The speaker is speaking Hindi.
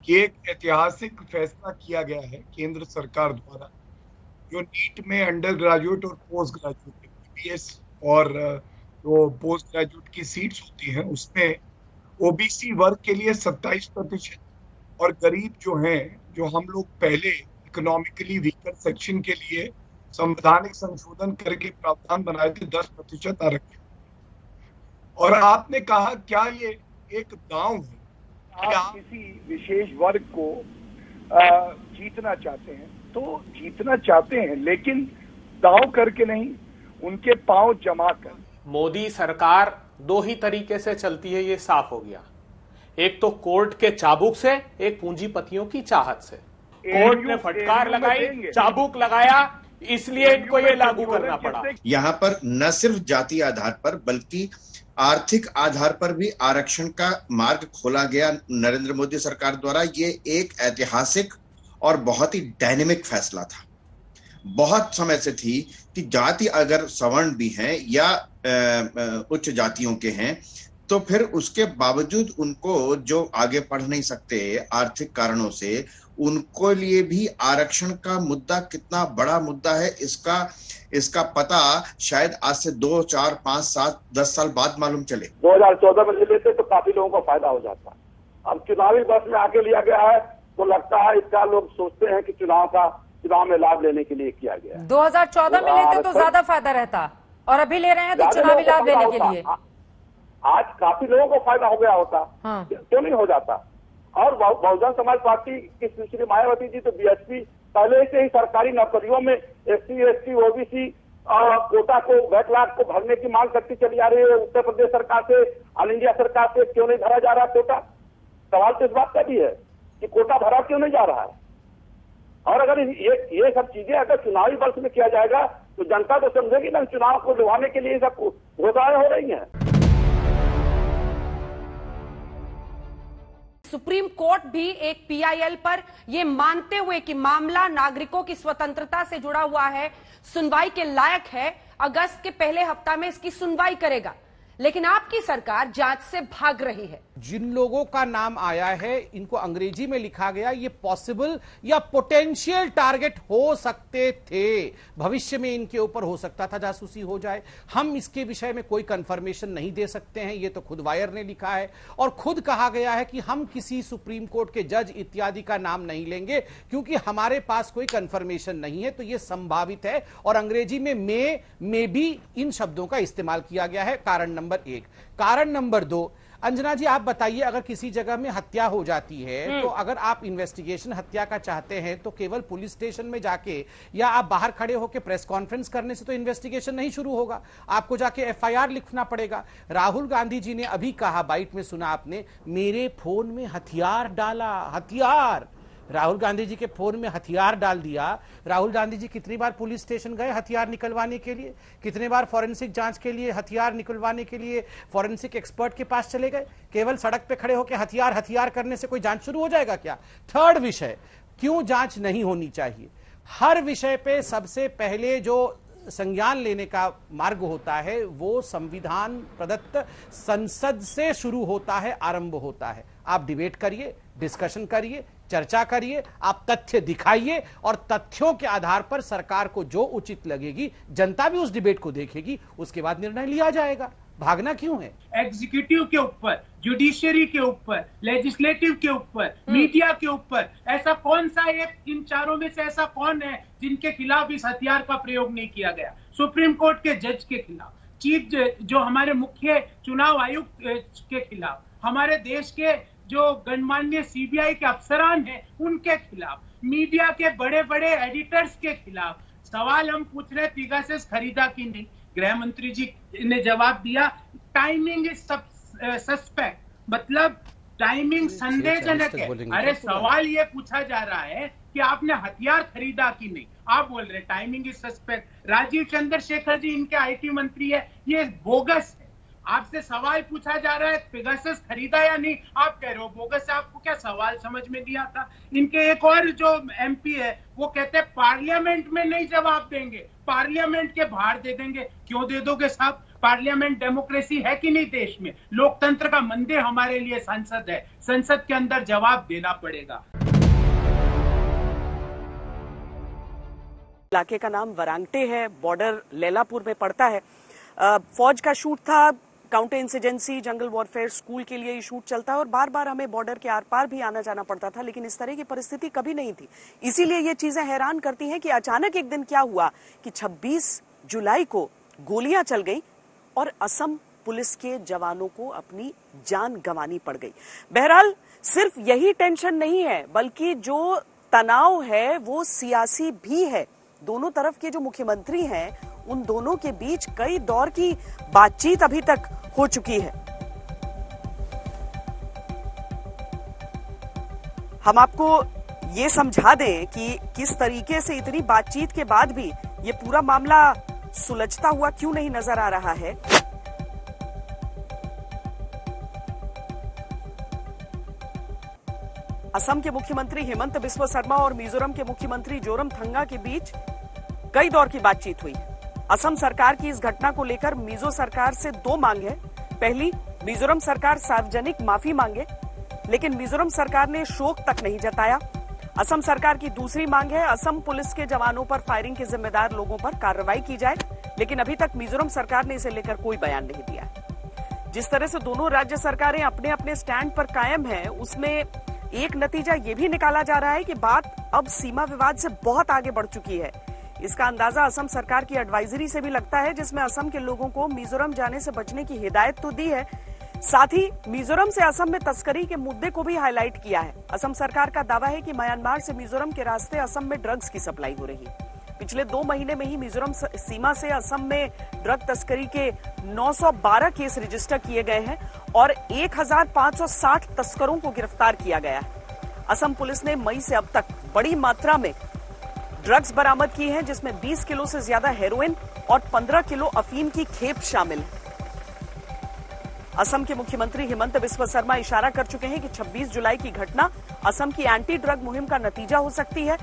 कि एक ऐतिहासिक फैसला किया गया है केंद्र सरकार द्वारा, जो नीट में अंडर ग्रेजुएट और पोस्ट ग्रेजुएट बीबीएस और जो पोस्ट ग्रेजुएट की सीट्स होती हैं उसमें ओबीसी वर्ग के लिए 27% और गरीब जो हैं, जो हम लोग पहले इकोनॉमिकली वीकर सेक्शन के लिए संवैधानिक संशोधन करके प्रावधान बनाए थे 10% आरक्षण। और आपने कहा क्या ये एक दांव है? आप किसी विशेष वर्ग को जीतना चाहते हैं तो जीतना चाहते हैं, लेकिन दांव करके नहीं, उनके पांव जमा कर। मोदी सरकार दो ही तरीके से चलती है, ये साफ हो गया। एक तो कोर्ट के चाबुक से, एक पूंजीपतियों की चाहत से। कोर्ट ने फटकार लगाई, चाबुक लगाया, इसलिए इनको ये लागू करना पड़ा। यहाँ पर न सिर्फ जाति आधार पर बल्कि आर्थिक आधार पर भी आरक्षण का मार्ग खोला गया नरेंद्र मोदी सरकार द्वारा। ये एक ऐतिहासिक और बहुत ही डायनेमिक फैसला था। बहुत समय से थी कि जाति अगर सवर्ण भी हैं या उच्च जातियों के हैं तो फिर उसके बावजूद उनको जो आगे पढ़ नहीं सकते आर्थिक कारणों से, उनको लिए भी आरक्षण का मुद्दा कितना बड़ा मुद्दा है, इसका पता शायद आज से 2, 4, 5, 7, 10 साल बाद मालूम चले। 2014 में ले लेते तो काफी लोगों को फायदा हो जाता। अब चुनावी वर्ष में आगे लिया गया है तो लगता है इसका लोग सोचते हैं कि चुनाव में लाभ लेने के लिए किया गया है। 2014 में लेते तो ज्यादा फायदा रहता, और अभी ले रहे हैं तो चुनावी लाभ लेने के लिए। आज काफी लोगों को फायदा हो गया होता, क्यों नहीं हो जाता। और बहुजन समाज पार्टी की सुश्री मायावती जी तो बीएसपी पहले से ही सरकारी नौकरियों में एससी, एसटी, ओबीसी कोटा को, बैकलॉग को भरने की मांग करती चली आ रही है। उत्तर प्रदेश सरकार से, ऑल इंडिया सरकार से क्यों नहीं भरा जा रहा कोटा? सवाल तो इस बात का भी है कि कोटा भरा क्यों नहीं जा रहा है। और अगर ये सब चीजें अगर चुनावी वर्ष में किया जाएगा तो जनता तो समझेगी ना, चुनाव को लुभाने के लिए सब घोटाले हो रही हैं। सुप्रीम कोर्ट भी एक पीआईएल पर यह मानते हुए कि मामला नागरिकों की स्वतंत्रता से जुड़ा हुआ है, सुनवाई के लायक है, अगस्त के पहले हफ्ता में इसकी सुनवाई करेगा। लेकिन आपकी सरकार जांच से भाग रही है। जिन लोगों का नाम आया है, इनको अंग्रेजी में लिखा गया, ये पॉसिबल या पोटेंशियल टारगेट हो सकते थे, भविष्य में इनके ऊपर हो सकता था जासूसी हो जाए। हम इसके विषय में कोई कंफर्मेशन नहीं दे सकते हैं, ये तो खुद वायर ने लिखा है। और खुद कहा गया है कि हम किसी सुप्रीम कोर्ट के जज इत्यादि का नाम नहीं लेंगे क्योंकि हमारे पास कोई कंफर्मेशन नहीं है। तो यह संभावित है, और अंग्रेजी में भी इन शब्दों का इस्तेमाल किया गया है। कारण नंबर 1। कारण नंबर 2, अंजना जी आप बताइए, अगर किसी जगह में हत्या हो जाती है तो अगर आप इन्वेस्टिगेशन हत्या का चाहते हैं तो केवल पुलिस स्टेशन में जाके या आप बाहर खड़े होकर प्रेस कॉन्फ्रेंस करने से तो इन्वेस्टिगेशन नहीं शुरू होगा, आपको जाके एफआईआर लिखना पड़ेगा। राहुल गांधी जी ने अभी कहा, बाइट में सुना आपने, मेरे फोन में हथियार डाला, हथियार। राहुल गांधी जी के फोन में हथियार डाल दिया। राहुल गांधी जी कितनी बार पुलिस स्टेशन गए हथियार निकलवाने के लिए? कितने बार फॉरेंसिक जांच के लिए, हथियार निकलवाने के लिए फॉरेंसिक एक्सपर्ट के पास चले गए? केवल सड़क पे खड़े होकर हथियार करने से कोई जांच शुरू हो जाएगा क्या? थर्ड विषय, क्यों जांच नहीं होनी चाहिए? हर विषय पे सबसे पहले जो संज्ञान लेने का मार्ग होता है वो संविधान प्रदत्त संसद से शुरू होता है, आरंभ होता है। आप डिबेट करिए, डिस्कशन करिए, चर्चा करिए, आप तथ्य दिखाइए, और तथ्यों के आधार पर सरकार को जो उचित लगेगी, जनता भी उस डिबेट को देखेगी, उसके बाद निर्णय लिया जाएगा। भागना क्यों है? एग्जीक्यूटिव के ऊपर, जुडिशियरी के ऊपर, लेजिस्लेटिव के ऊपर, मीडिया के ऊपर, ऐसा कौन सा एक, इन चारों में से ऐसा कौन है जिनके खिलाफ इस हथियार का प्रयोग नहीं किया गया? सुप्रीम कोर्ट के जज के खिलाफ, चीफ जो हमारे मुख्य चुनाव आयुक्त के खिलाफ, हमारे देश के जो गणमान्य सीबीआई के अफसरान हैं उनके खिलाफ, मीडिया के बड़े बड़े एडिटर्स के खिलाफ। सवाल हम पूछ रहे, पेगासस खरीदा कि नहीं? गृह मंत्री जी ने जवाब दिया, टाइमिंग इज सस्पेक्ट, मतलब टाइमिंग संदेहजनक है। अरे सवाल ये पूछा जा रहा है कि आपने हथियार खरीदा कि नहीं, आप बोल रहे timing is suspect. Rajeev Chandrasekhar ji इनके आईटी मंत्री है, ये बोगस है। आपसे सवाल पूछा जा रहा है पेगासस खरीदा या नहीं, आप कह रहे हो बोगस है। आपको क्या सवाल समझ में नहीं आता? इनके एक और जो एमपी है वो कहते हैं पार्लियामेंट में नहीं जवाब देंगे, पार्लियामेंट के बाहर दे देंगे। क्यों दे दोगे साहब? पार्लियामेंट डेमोक्रेसी है कि नहीं देश में? लोकतंत्र का मंदिर हमारे लिए संसद है, संसद के अंदर जवाब देना पड़ेगा। इलाके का नाम वरांगटे है, बॉर्डर लैलापुर में पड़ता है। फौज का शूट था, काउंटर इंसर्जेंसी, जंगल वॉरफेयर, स्कूल के लिए ये शूट चलता है और बार बार हमें बॉर्डर के आर पार भी आना जाना पड़ता था, लेकिन इस तरह की परिस्थिति कभी नहीं थी। इसीलिए ये चीजें हैरान करती हैं कि अचानक एक दिन क्या हुआ कि 26 जुलाई को गोलियां चल गई और असम पुलिस के जवानों को अपनी जान गंवानी पड़ गई। बहरहाल सिर्फ यही टेंशन नहीं है, बल्कि जो तनाव है वो सियासी भी है। दोनों तरफ के जो मुख्यमंत्री हैं उन दोनों के बीच कई दौर की बातचीत अभी तक हो चुकी है। हम आपको ये समझा दें कि किस तरीके से इतनी बातचीत के बाद भी ये पूरा मामला सुलझता हुआ क्यों नहीं नजर आ रहा है। असम के मुख्यमंत्री हिमंत बिस्वा शर्मा और मिजोरम के मुख्यमंत्री जोरमथंगा के बीच कई दौर की बातचीत हुई। असम सरकार की इस घटना को लेकर मिजो सरकार से दो मांग है। पहली, मिजोरम सरकार सार्वजनिक माफी मांगे, लेकिन मिजोरम सरकार ने शोक तक नहीं जताया। असम सरकार की दूसरी मांग है असम पुलिस के जवानों पर फायरिंग के जिम्मेदार लोगों पर कार्रवाई की जाए, लेकिन अभी तक मिजोरम सरकार ने इसे लेकर कोई बयान नहीं दिया। जिस तरह से दोनों राज्य सरकारें अपने अपने स्टैंड पर कायम हैं, उसमें एक नतीजा ये भी निकाला जा रहा है कि बात अब सीमा विवाद से बहुत आगे बढ़ चुकी है। इसका अंदाजा असम सरकार की एडवाइजरी से भी लगता है, जिसमें असम के लोगों को मिजोरम जाने से बचने की हिदायत तो दी है, साथ ही मिजोरम से असम में तस्करी के मुद्दे को भी हाईलाइट किया है। असम सरकार का दावा है कि म्यांमार से मिजोरम के रास्ते असम में ड्रग्स की सप्लाई हो रही है। पिछले 2 महीने में ही मिजोरम सीमा से असम में ड्रग तस्करी के 912 केस रजिस्टर किए गए हैं और 1560 तस्करों को गिरफ्तार किया गया है। असम पुलिस ने मई से अब तक बड़ी मात्रा में ड्रग्स बरामद की हैं, जिसमें 20 किलो से ज्यादा हेरोइन और 15 किलो अफीम की खेप शामिल है। असम के मुख्यमंत्री हिमंत बिस्वा शर्मा इशारा कर चुके हैं कि 26 जुलाई की घटना असम की एंटी ड्रग मुहिम का नतीजा हो सकती है।